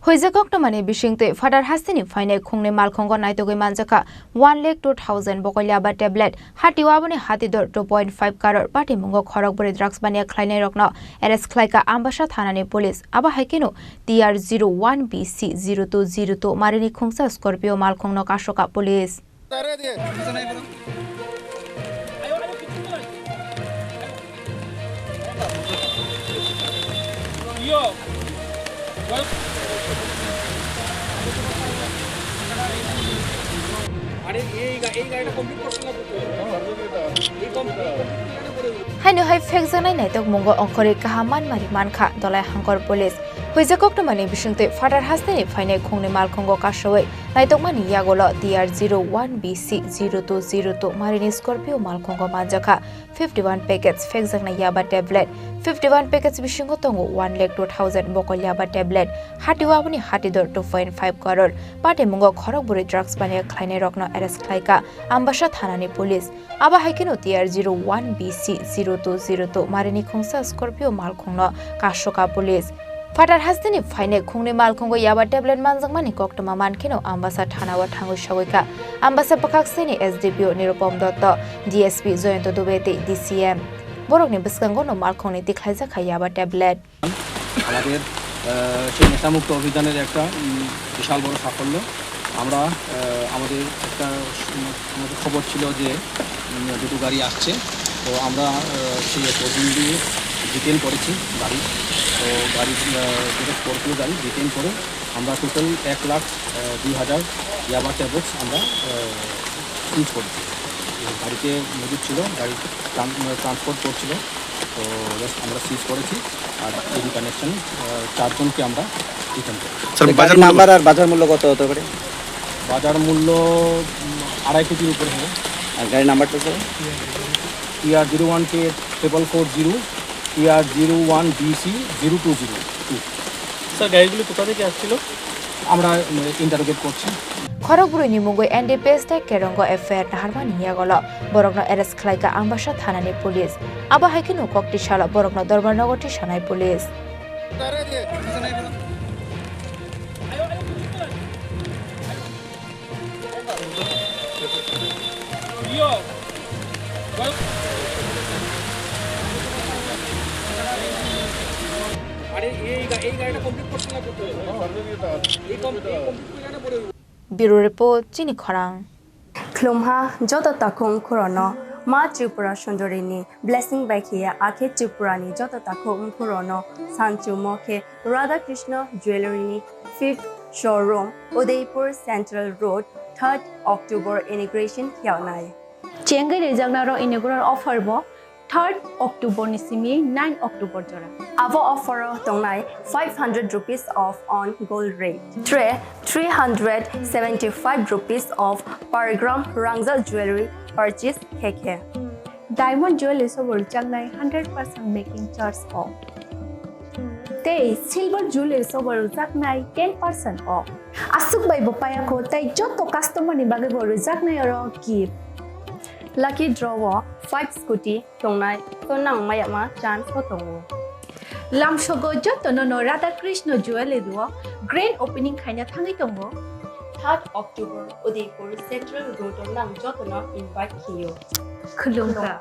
Hoizakokno mani bishingte fadar hasini faine khungne malkhongo naitogoi manjaka 1,02,000 bokolyaba tablet hatiwabone hatidor 2.5 crore party mungo Khorokbwrwi drugs Baniya Khlainairokno Khlaikha ambasha thanani police aba haikeno TR01BC 0202 marini khungsa Scorpio malkhongno kashoka police Haino hai fekjanai naitok mungo ongkori kahaman mari mankha dolai hangkor police Hoizakokno mani bishingte fadar hasini faine khungni malkhongo kashoi naitok mani yagolo TR01BC 0202 marini Scorpio malkhongo manjaka 51 packets fekjana Yaba tablet 51 packets bishingo tongo 1,02,000 bokolyaba tablet hatiwaboni hatidor 2.5 crore pate mungo Khorokbwrwi drugs Baniya Khlainairokno Khlaikha ambasha thanani police aba haikeno TR01BC 0202 marini khungsa Scorpio malkhongno kashoka police Fadar hasini faine khungni malkhongo Yaba tablet manjangmani koktoma mankeno ambasa thanawa thangu shagoika ambasa pakakseni SDPO Nirupom Dotto DSP Joyento Dubete DCM borokni biskangono malkhongni tikhlaijaka Yaba tablet আমাদের সেই নেশামুক্ত অভিযানের একটা বিশাল বড় সাফল্য আমরা আমাদের একটা খবর ছিল যে দুটো গাড়ি আসছে তো আমরা সেই প্রতিদিন দিয়ে ডিটেন করেছি গাড়ি তো গাড়ি যেটা স্করপিও গাড়ি ডিটেন করে আমরা টোটাল 1,02,000 ইয়াবা ট্যাবলেটস আমরা সিজ করেছি গাড়িতে মজুদ ছিল গাড়ি ট্রান্সপোর্ট করছিল তো আমরা সিজ করেছি আর এই কানেকশন চারজনকে আমরা রিটার্ন করি স্যার বাজার নাম্বার আর বাজার মূল্য কত হতে পারে বাজার মূল্য 2.5 কোটির উপরে হবে আর গাড়ির নাম্বারটা স্যার TR01K 440 TR01BC 0202 স্যার গাড়িগুলো কোথা থেকে আসছিল আমরা ইন্টারোগেট করছি Khorokbwrwi ni mungoi NDPS te kerongo FIR naharmani yagolo borokno Khlaikha ambasha thanani police aba haikeno kokti shala borokno dorbarnogoti shanai police Bureau report Chini Khorang Klumha Jota Takung Khorono Ma Tripura Shondorini Blessing by Kia Ake Tripurani Jota Takung Khorono Sanchu Moke Radha Krishna Jewelry 5th Showroom Udaipur Central Road 3rd October Integration Kyaunai Chengai Rejagnaro inaugural offer bo 3rd October nisimi 9 October jora. Avo offer tongnai 500 rupees off on gold rate. 375 rupees off per gram Rangza jewelry purchase keke. Diamond jewelry sobor jangnai 100% making charge off. Tei silver jewelry sobor jangnai 10% off. Asuk bai bopaya ko tai joto customer ni bage boru jangnai oro gift. Lucky draw 5 scooty tongnai tonang mayama chance ko tongo. Lam shogo joto no Radha Krishna jewelry duo grand opening khaina thangai tongo. 3rd October Udaipur Central Road tonang joto na invite kiyo. Khulungka